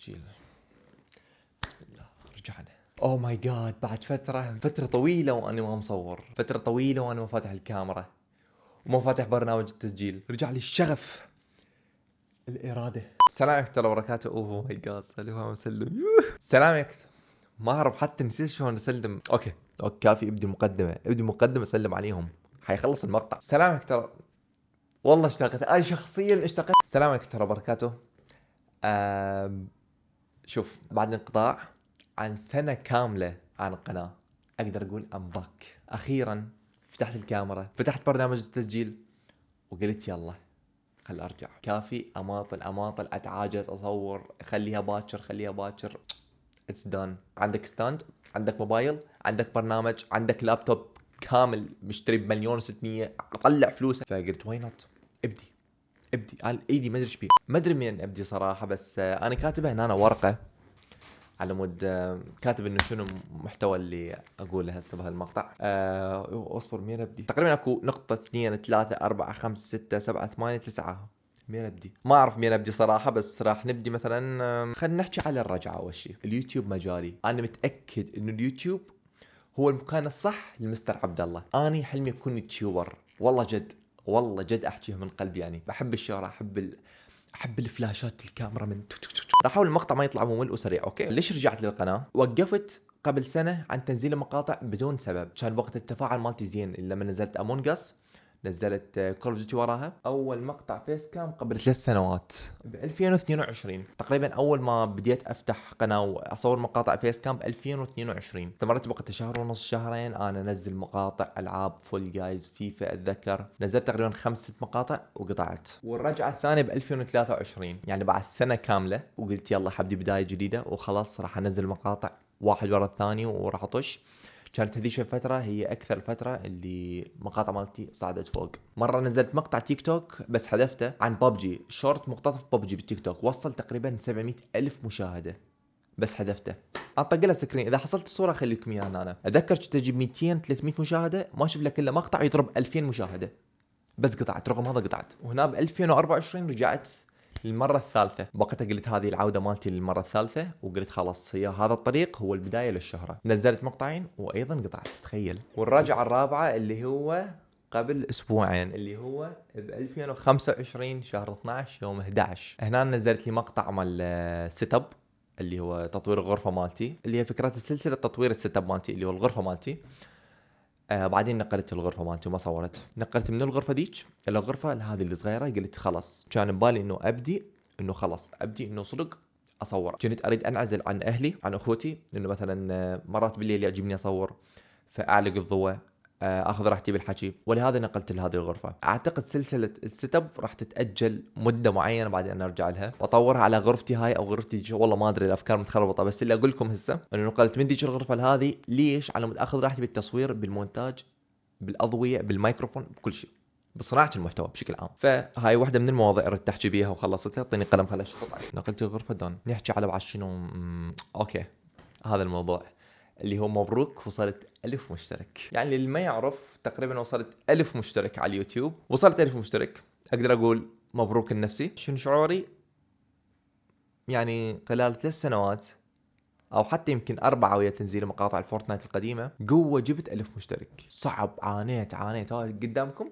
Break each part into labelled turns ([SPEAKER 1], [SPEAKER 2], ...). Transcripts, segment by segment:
[SPEAKER 1] تسجيل. بسم الله، رجعنا. اوه ماي جاد، بعد فترة طويلة وانا ما مصور، فترة طويلة وانا ما فاتح الكاميرا وما فاتح برنامج التسجيل. رجع لي الشغف، الإرادة. السلام عليكم ورحمة الله وبركاته. اوه ماي جاد، صار لي ما مسلم. السلام عليكم. ما اعرف حتى نسيت شلون اسلم. اوكي كافي، ابدي مقدمة اسلم عليهم، حيخلص المقطع. السلام عليكم ترى، والله اشتقت، انا شخصيا اشتقت. السلام عليكم ورحمة الله وبركاته. شوف، بعد انقطاع عن سنة كاملة عن القناة، أقدر أقول أم باك. أخيرا فتحت الكاميرا، فتحت برنامج التسجيل وقلت يلا خل أرجع. كافي أماطل أتعاجز أصور، خليها باكر. اتس دان. عندك ستاند، عندك موبايل، عندك برنامج، عندك لابتوب كامل مشتري بمليون و600، أطلع فلوسه. فقلت واي نوت، ابدي قال ايدي، ما ادري ايش بيه، ما ادري من ابدي صراحه. بس انا كاتبه هنا ورقه على مود كاتب انه شنو المحتوى اللي اقوله هسه بهالمقطع. اصبر، مين ابدي؟ تقريبا اكو نقطة 2 3 4 5 6 7 8 9. مين ابدي؟ ما اعرف مين ابدي صراحة، بس راح نبدي مثلا. خلينا نحكي على الرجعة. اول شيء اليوتيوب مجالي، انا متأكد انه اليوتيوب هو المكان الصح لمستر عبد الله. اني حلمي اكون يوتيوبر، والله جد، والله جد احكيها من قلبي. يعني بحب الشهرة، احب الفلاشات، الكاميرا من راح احاول المقطع ما يطلع ممل وسريع. اوكي، ليش رجعت للقناه؟ وقفت قبل سنه عن تنزيل المقاطع بدون سبب. كان وقت التفاعل مالتي زين، لما نزلت امونج اس، نزلت كول اوف ديوتي وراها. اول مقطع فيس كام قبل 3 سنوات ب 2022 تقريبا. اول ما بديت افتح قناه واصور مقاطع فيس كام ب 2022. استمرت وقتها شهر ونص، شهرين، انا انزل مقاطع العاب فول جايز، فيفا. اتذكر نزلت تقريبا 5 6 مقاطع وقطعت. والرجعه الثانيه ب 2023، يعني بعد سنه كامله. وقلت يلا حبدي بدايه جديده وخلاص، راح انزل مقاطع واحد ورا الثاني وراح اطش. كانت هذيك الفترة هي أكثر الفترة اللي مقاطع مالتي صعدت فوق. مرة نزلت مقطع تيك توك بس حذفته عن ببجي، شورت مقتطف ببجي بالتيك توك، وصل تقريبا 700 ألف مشاهدة بس حذفته. انطق له سكرين، اذا حصلت الصوره خليكم اياها. انا اتذكر كنت اجيب 200 300 مشاهده، ما اشوف لك الا مقطع يضرب 2000 مشاهده بس قطعت. رغم هذا قطعت. وهنا ب 2024 رجعت للمرة الثالثة. وقتها قلت هذه العودة مالتي للمرة الثالثة، وقلت خلاص هي هذا الطريق هو البداية للشهرة. نزلت مقطعين وأيضا قطعت، تخيل. والرجعة الرابعة اللي هو قبل اسبوعين، اللي هو ب 2025 شهر 12 يوم 11. هنا نزلت لي مقطع مال سيت اب، اللي هو تطوير الغرفة مالتي، اللي هي فكرة السلسلة تطوير السيت اب مالتي اللي هو الغرفة مالتي. بعدين نقلت الغرفه مالتي وما صورت. نقلت من الغرفه ديك الى الغرفه هذه الصغيره. قلت خلاص، كان ببالي انه ابدي انه صدق اصور. كنت اريد انعزل عن اهلي، عن اخوتي، انه مثلا مرات بالليل يعجبني اصور، فاعلق الضوء، اخذ راحتي بالحكي. ولهذا نقلت لهذه الغرفه. اعتقد سلسله السيت اب راح تتاجل مده معينه بعدين ارجع لها واطورها على غرفتي هاي او غرفتي دي. والله ما ادري، الافكار متخربطه. بس اللي اقول لكم هسه انه نقلت من ديك الغرفه لهذه. ليش؟ على مود اخذ راحتي بالتصوير، بالمونتاج، بالاضويه، بالميكروفون، بكل شيء، بصناعه المحتوى بشكل عام. فهاي واحده من المواضيع اللي تحكي بيها وخلصتها. اعطيني قلم خليني اشطط. نقلت الغرفه دون نحكي على بعد شنو. اوكي، هذا الموضوع اللي هو مبروك وصلت 1000 مشترك. يعني اللي ما يعرف، تقريبا وصلت 1000 مشترك على اليوتيوب. وصلت 1000 مشترك، أقدر أقول مبروك لنفسي. شنو شعوري؟ يعني خلال 3 سنوات أو حتى يمكن 4 ويا تنزيل مقاطع الفورتنايت القديمة، قوة جبت 1000 مشترك. صعب، عانيت هذا قدامكم،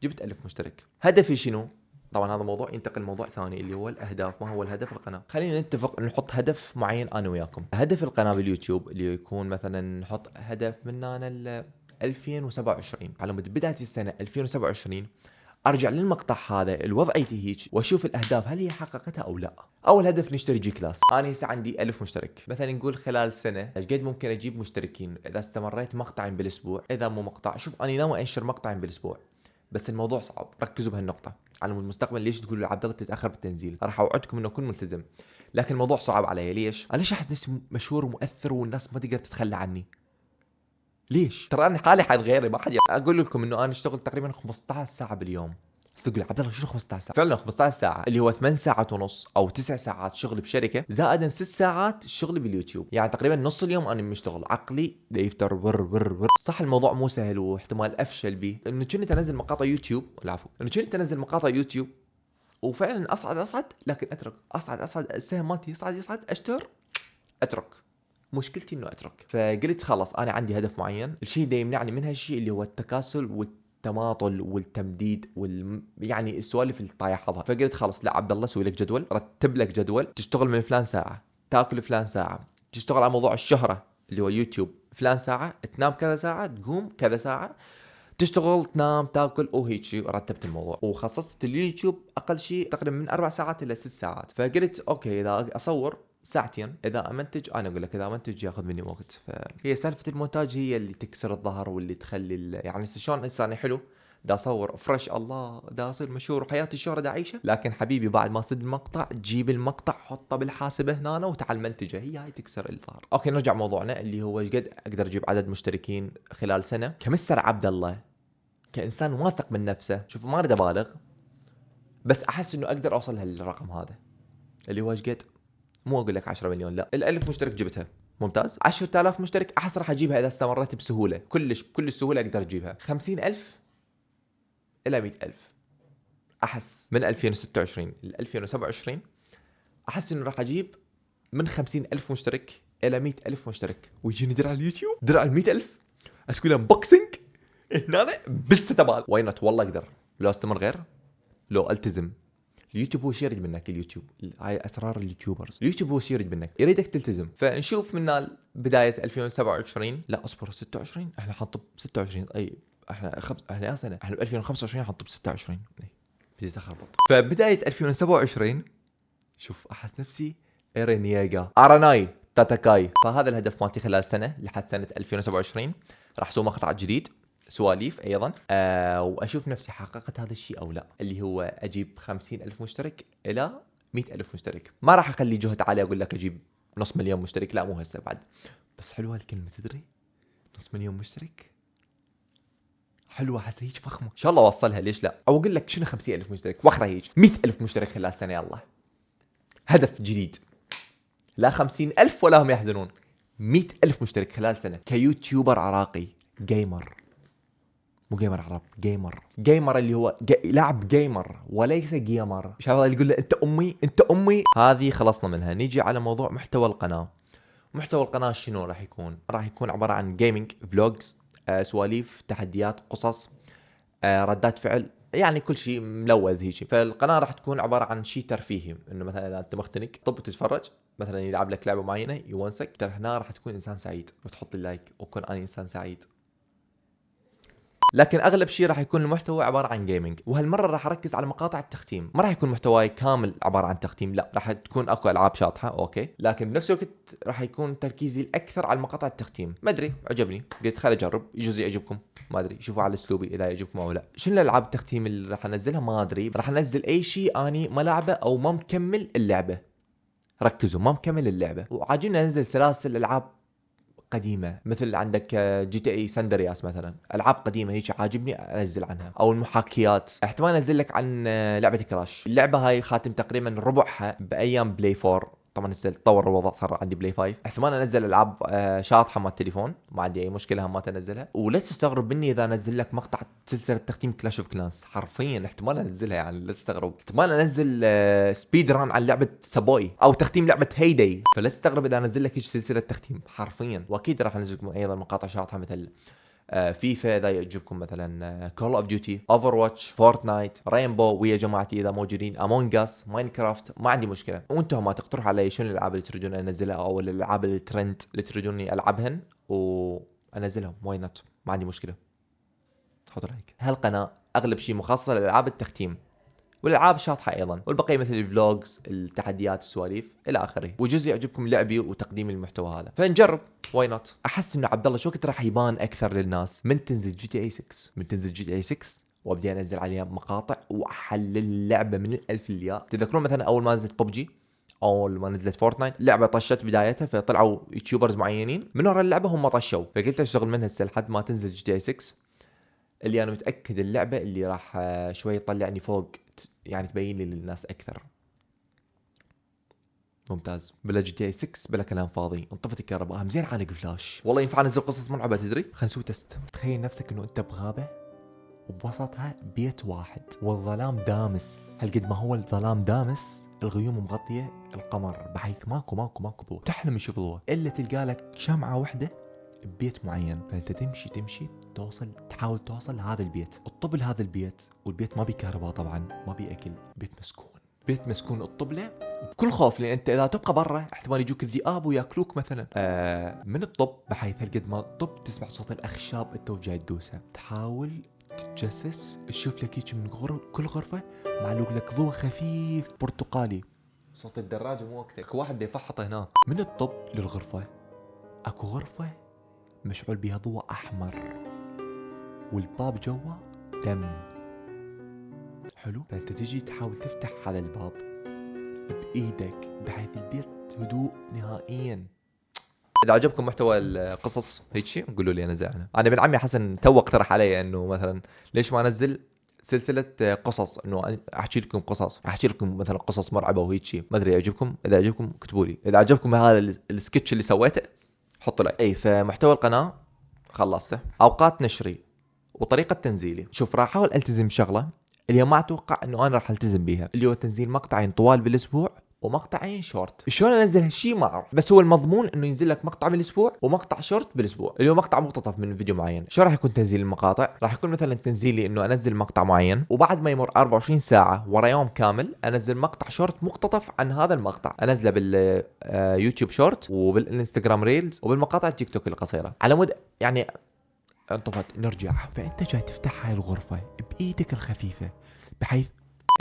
[SPEAKER 1] جبت 1000 مشترك. هدفي شنو؟ طبعا هذا موضوع ينتقل لموضوع ثاني اللي هو الاهداف. ما هو الهدف القناه؟ خلينا نتفق نحط هدف معين انا وياكم. هدف القناه باليوتيوب اللي يكون مثلا نحط هدف من انا 2027، على مود بدايه السنه 2027 ارجع للمقطع هذا الوضعيتي هيك واشوف الاهداف هل هي حققتها او لا. اول هدف نشتري جي كلاس. انا هسه عندي 1000 مشترك، مثلا نقول خلال سنه ايش قد ممكن اجيب مشتركين اذا استمريت مقطعين بالاسبوع. اذا مو مقطع، شوف انا ناوي انشر مقطعين بالاسبوع، بس الموضوع صعب. ركزوا بهالنقطه. على المستقبل ليش تقولوا عبد الله تتاخر بالتنزيل؟ راح اوعدكم انه اكون ملتزم، لكن الموضوع صعب علي. ليش؟ انا ليش احس نفسي مشهور ومؤثر والناس ما تقدر تتخلى عني؟ ليش؟ ترى انا حالي حال غيري، ما حد اقول لكم انه انا اشتغل تقريبا 15 ساعه باليوم. بس تقول عبد الله شنو 15 ساعه؟ فعلا 15 ساعه، اللي هو 8 ساعات ونص او 9 ساعات شغل بشركه، زائدا 6 ساعات شغل باليوتيوب. يعني تقريبا نص اليوم انا مشتغل. عقلي دا يفتر ور. صح الموضوع مو سهل واحتمال افشل به. انه كنت انزل مقاطع يوتيوب، العفو، انه كنت انزل مقاطع يوتيوب وفعلا اصعد لكن اترك، اصعد السهم مالتي يصعد اشتر اترك. مشكلتي انه اترك. فقلت خلاص انا عندي هدف معين، الشيء اللي يمنعني من هالشيء اللي هو التكاسل والتماطل والتمديد يعني السوالف اللي طايحها. فقلت خلاص لا عبد الله، سوي لك جدول، رتب لك جدول، تشتغل من فلان ساعه، تاكل فلان ساعه، تشتغل على موضوع الشهره اللي هو يوتيوب فلان ساعه، تنام كذا ساعه، تقوم كذا ساعه، تشتغل تنام تاكل وهيك شيء. رتبت الموضوع وخصصت اليوتيوب اقل شيء تقريبا من 4 ساعات الى 6 ساعات. فقلت اوكي اذا اصور ساعتين، اذا امنتج انا اقول لك اذا امنتج ياخذ مني وقت. فهي سالفه المونتاج هي اللي تكسر الظهر واللي تخلي يعني شلون انساني حلو دا اصور فريش، الله دا اصير مشهور وحياتي الشهره دا عيشه، لكن حبيبي بعد ما تسد المقطع تجيب المقطع حطه بالحاسبه هنا وتعال منتجه، هي تكسر الظهر. اوكي نرجع موضوعنا اللي هو ايش قد اقدر اجيب عدد مشتركين خلال سنه. كمستر عبد الله كإنسان واثق من نفسه، شوف ما أريد أبالغ بس أحس إنه أقدر أوصل لهالرقم هذا اللي هو إيش قد، مو أقول لك 10 مليون، لا ال1000 مشترك جبتها ممتاز. 10000 مشترك أحس راح أجيبها إذا استمريت بسهولة، كل السهولة أقدر أجيبها. 50000 إلى 100000 أحس من 2026 ل 2027 أحس إنه راح أجيب من 50000 مشترك إلى 100000 مشترك، ويجيني درع اليوتيوب، درع ال 100000 أسوي له انبوكسنج هنا بس تبال واي نوت. والله أقدر لو أستمر غير، لو التزم. اليوتيوب هو شيء يريد منك، اليوتيوب هاي اسرار اليوتيوبرز، اليوتيوب هو شيء يريد منك، يريدك تلتزم. فنشوف من بدايه 2027، لا اصبر 26 احنا حنطب 26 اي احنا يا سنه احنا ب 2025 حنطب 26 بديت اخربط. فبدايه 2027 شوف احس نفسي ايرينياغا اراناي تاتاكاي. فهذا الهدف مالتي خلال سنه لحد سنه 2027. راح اسوي مقطع جديد سواليف ايضا واشوف نفسي حققت هذا الشيء او لا، اللي هو اجيب 50,000 مشترك الى 100,000 مشترك. ما راح اخلي جهد عالي اقول لك اجيب نص مليون مشترك، لا مو هسه بعد، بس حلوه الكلمه تدري، نص مليون مشترك حلوه، حاسه هيك فخمه، ان شاء الله اوصلها ليش لا. او اقول لك شنو 50,000 مشترك واخره هيك 100,000 مشترك خلال سنه، يلا هدف جديد، لا 50,000 ولا هم يحزنون، 100,000 مشترك خلال سنه كيوتيوبر عراقي جيمر، مو جيمر عرب، جيمر اللي هو لاعب جيمر وليس جيمر. مش هذا اللي يقول له انت امي. هذه خلصنا منها. نيجي على موضوع محتوى القناه. محتوى القناه شنو راح يكون؟ راح يكون عباره عن جيمنج فلوجز، سواليف، تحديات، قصص، ردات فعل، يعني كل شيء ملوز هيك. فالقناه راح تكون عباره عن شيء ترفيهي، انه مثلا اذا انت مختنق طب تتفرج مثلا يلعب لك لعبه معينه يونسك، ترى هنا راح تكون انسان سعيد وتحط اللايك وكون انا انسان سعيد. لكن اغلب شيء راح يكون المحتوى عباره عن جيمنج، وهالمره راح اركز على مقاطع التختيم. ما راح يكون محتواي كامل عباره عن تختيم، لا راح تكون اكو العاب شاطحه اوكي، لكن بنفس الوقت راح يكون تركيزي الاكثر على مقاطع التختيم. ما ادري عجبني قلت خليني اجرب، يجوز يعجبكم، ما ادري شوفوا على اسلوبي اذا يعجبكم او لا. شنو الالعاب التختيم اللي راح انزلها؟ ما ادري، راح انزل اي شيء اني ما لعبه او ما مكمل اللعبه. ركزوا، ما مكمل اللعبه. وعاجبني انزل سلاسل العاب قديمه، مثل عندك جي تي اي ساندرياس مثلا، العاب قديمه هيك عاجبني انزل عنها. او المحاكيات، احتمال انزل لك عن لعبه كراش. اللعبه هاي خاتم تقريبا ربعها بايام بلاي 4، طبعا هسه تطور الوضع صار عندي بلاي 5. احتمال انزل العاب شاطحه مال التليفون، ما عندي اي مشكله هم ما تنزلها. ولا تستغرب مني اذا انزل لك مقطع سلسله تختيم كلاش اوف كلانس، حرفيا احتمال انزلها، يعني لا تستغرب. احتمال انزل سبيد ران عن لعبه سابوي او تختيم لعبه هيداي، فلا تستغرب اذا انزل لك هيك سلسله تختيم حرفيا. واكيد راح انزل لكم ايضا مقاطع شاطحه مثل فيفا اذا يعجبكم، مثلا كول اوف ديوتي، اوفر واتش، فورتنايت، رينبو، ويا جماعتي اذا موجودين، امونج اس، ماينكرافت، ما عندي مشكله. وانتم ما تقترحوا علي شنو الالعاب اللي تريدون انزلها او الالعاب الترند اللي تريدوني العبهن وانزلهم، واي نوت، ما عندي مشكله. حطوا لايك. هالقناه اغلب شيء مخصصه لالعاب التختيم والالعاب الشاطحه ايضا، والبقيه مثل الفلوجز، التحديات، السواليف الى اخره. وجزء يعجبكم لعبي وتقديم المحتوى هذا، فنجرب واي نوت. احس انه عبد الله شو وقت راح يبان اكثر للناس من تنزل جي تي اي 6، من تنزل جي تي اي 6 وابدي انزل عليها مقاطع واحلل اللعبه من الالف للياء. تذكرون مثلا اول ما نزلت ببجي، اول ما نزلت فورتنايت، لعبه طشت بدايتها، فطلعوا يوتيوبرز معينين من ورا اللعبه هم طشوا، فقلت اشتغل منها هسه لحد ما تنزل جي تي اي 6 اللي انا متاكد اللعبه اللي راح شوي تطلعني فوق، يعني تبين لي للناس اكثر. ممتاز. بلا جي تي اي 6 بلا كلام فاضي، انطفت الكهرباء، اهم زين عالق فلاش. والله ينفع انزل قصص مرعبه تدري. خلينا نسوي تست. تخيل نفسك انه انت بغابه وبوسطها بيت واحد والظلام دامس. هالقد ما هو الظلام دامس الغيوم مغطية القمر بحيث ماكو ضوء. تحلم يشوف ضوء إلا تلقى لك شمعة واحدة ببيت معين. فأنت تمشي تحاول توصل لهذا البيت. الطب لهذا البيت، والبيت ما بيه كهرباء طبعا، ما بيه أكل، بيت مسكون الطب له بكل خوف، لان انت اذا تبقى برا احتمال يجوك الذئاب وياكلوك مثلا. من الطب بحيث هالقد ما الطب تسمع صوت الاخشاب انت وجاي تدوسها. تحاول تتجسس تشوف لك هيك من كل غرفه معلوق لك ضوء خفيف برتقالي. صوت الدراجه مو وقتك، اكو واحد يفحط هنا. من الطب للغرفه اكو غرفه مشعول بها ضوء احمر والباب جوا دم. حلو. فانت تجي تحاول تفتح هذا الباب بايدك بحيث البيت هدوء نهائيا. اذا عجبكم محتوى القصص هيك شيء قولوا لي انا زعلان. انا ابن عمي حسن تو اقترح علي انه مثلا ليش ما انزل سلسله قصص، انه احكي لكم قصص، احكي لكم مثلا قصص مرعبه وهيك شيء. ما ادري يعجبكم؟ اذا عجبكم اكتبوا لي. اذا عجبكم هذا السكتش اللي سويته حطوا لايك. اي فمحتوى القناه خلصته. اوقات نشري وطريقه تنزيلي. شوف راح احاول التزم شغله اليوم ما اتوقع انه انا راح التزم بيها، اللي هو تنزيل مقطعين طوال بالاسبوع ومقطعين شورت. شلون انزل هالشيء ما اعرف، بس هو المضمون انه ينزل لك مقطع بالاسبوع ومقطع شورت بالاسبوع، اللي هو مقطع مقتطف من فيديو معين. شو راح يكون تنزيل المقاطع؟ راح يكون مثلا تنزيلي انه انزل مقطع معين وبعد ما يمر 24 ساعه ورا يوم كامل انزل مقطع شورت مقتطف عن هذا المقطع، انزله باليوتيوب شورت وبالانستغرام ريلز وبالمقاطع التيك توك القصيره على مود يعني انطفت نرجع. فانت جاي تفتح هاي الغرفه بايدك الخفيفه بحيث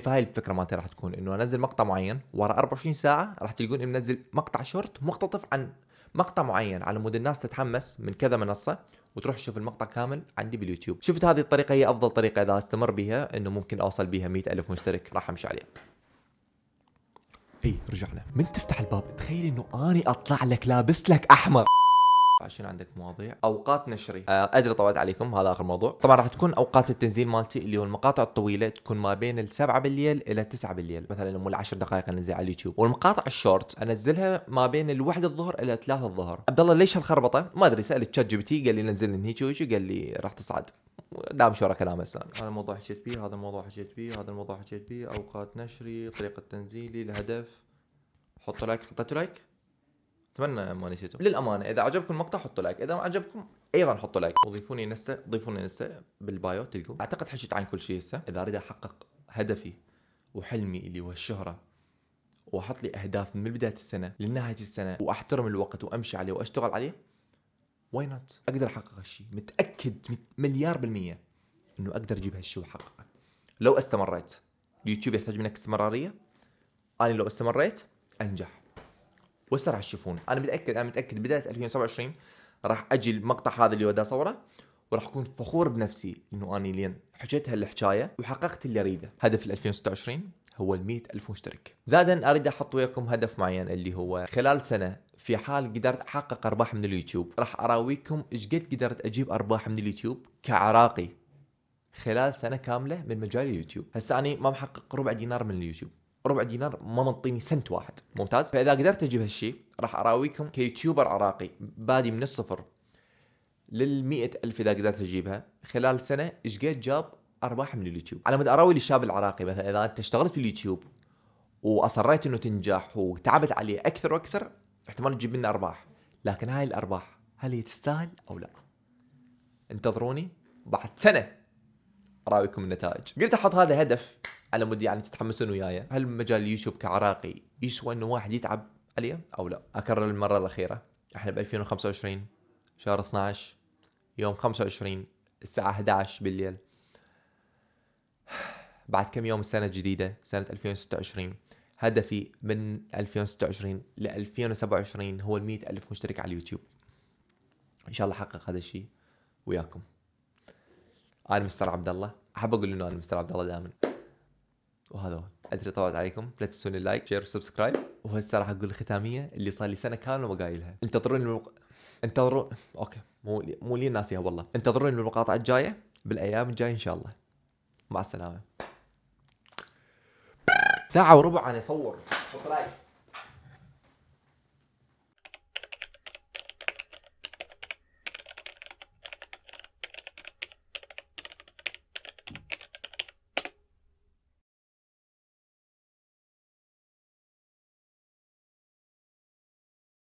[SPEAKER 1] فهاي الفكره مالتي راح تكون انه انزل مقطع معين ورا 24 ساعه راح تلقوني منزل مقطع شورت مقتطف عن مقطع معين على مود الناس تتحمس من كذا منصه وتروح تشوف المقطع كامل عندي باليوتيوب. شفت هذه الطريقه هي افضل طريقه اذا استمر بها انه ممكن اوصل بها 100,000 مشترك راح امشي عليها. رجعنا. من تفتح الباب تخيل انه اني اطلع لك لابس لك احمر. عشان عندك مواضيع اوقات نشري. ادري طولت عليكم، هذا اخر موضوع. طبعا راح تكون اوقات التنزيل مالتي اللي هو المقاطع الطويله تكون ما بين 7 بالليل الى 9 بالليل، مثلا مو 10 دقائق انزل على اليوتيوب. والمقاطع الشورت انزلها ما بين 1 الظهر الى 3 الظهر. عبد الله ليش هالخربطه؟ ما ادري، سالت تشات جي بي تي قال لي نزل هيك وهيك، قال لي راح تصعد. دام شورى كلام هسه. هذا الموضوع حكيت بيه، هذا الموضوع حكيت بيه، هذا الموضوع حكيت بيه. اوقات نشري، طريقه تنزيلي، الهدف. حطوا لايك. حطيتوا لايك؟ اتمنى ما نسيتوا. للامانه اذا عجبكم المقطع حطوا لايك، اذا ما عجبكم ايضا حطوا لايك، وضيفوني انستا، ضيفوني انستا بالبايو تلقوا. اعتقد حكيت عن كل شيء هسه. اذا اريد احقق هدفي وحلمي اللي هو الشهره واحط لي اهداف من بدايه السنه لنهايه السنه واحترم الوقت وامشي عليه واشتغل عليه، واي نوت اقدر احقق هالشيء. متاكد مليار بالميه انه اقدر اجيب هالشيء واحققه لو استمريت. اليوتيوب يحتاج منك استمراريه. انا لو استمريت انجح. وهسه راح تشوفون. انا متاكد بدايه 2027 راح اجي المقطع هذا اللي ودي اصوره وراح اكون فخور بنفسي انه اني لين حكيت هالحكايه وحققت اللي اريده. هدف 2026 هو 100,000 مشترك. زادا اريد احط وياكم هدف معين اللي هو خلال سنه في حال قدرت احقق ارباح من اليوتيوب راح اراويكم ايش قد قدرت اجيب ارباح من اليوتيوب كعراقي خلال سنه كامله من مجال اليوتيوب. هسه اني ما محقق ربع دينار من اليوتيوب، ربع دينار ما منطيني سنت واحد. ممتاز. فاذا قدرت اجيب هالشيء راح اراويكم كيوتيوبر عراقي بادي من الصفر لل100,000 اذا قدرت اجيبها خلال سنه ايش قد جاب ارباح من اليوتيوب. على مود اراوي للشاب العراقي مثلا اذا انت اشتغلت باليوتيوب واصريت انه تنجح وتعبت عليه اكثر واكثر احتمال تجيب منه ارباح، لكن هاي الارباح هل هي تستاهل او لا؟ انتظروني بعد سنه اراويكم النتائج. قلت احط هذا هدف على مود يعني تتحمسون وياي. هل مجال اليوتيوب كعراقي يسوى انه واحد يتعب عليه او لا؟ اكرر المره الاخيره، احنا ب 2025 شهر 12 يوم 25 الساعه 11 بالليل. بعد كم يوم السنه الجديده سنه 2026. هدفي من 2026 ل 2027 هو 100,000 مشترك على اليوتيوب. ان شاء الله احقق هذا الشيء وياكم. انا مستر عبد الله. احب اقول انه انا مستر عبد الله دائما. وهذا هو. ادري طولت عليكم، لا تنسون اللايك شير وسبسكرايب. وهسه راح اقول الختاميه اللي صار لي سنه كامله ما قايلها. انتظرون اوكي مو لي ناسيها والله. انتظروني بالمقاطع الجايه بالايام الجايه ان شاء الله. مع السلامه. ساعه وربع انا اصور.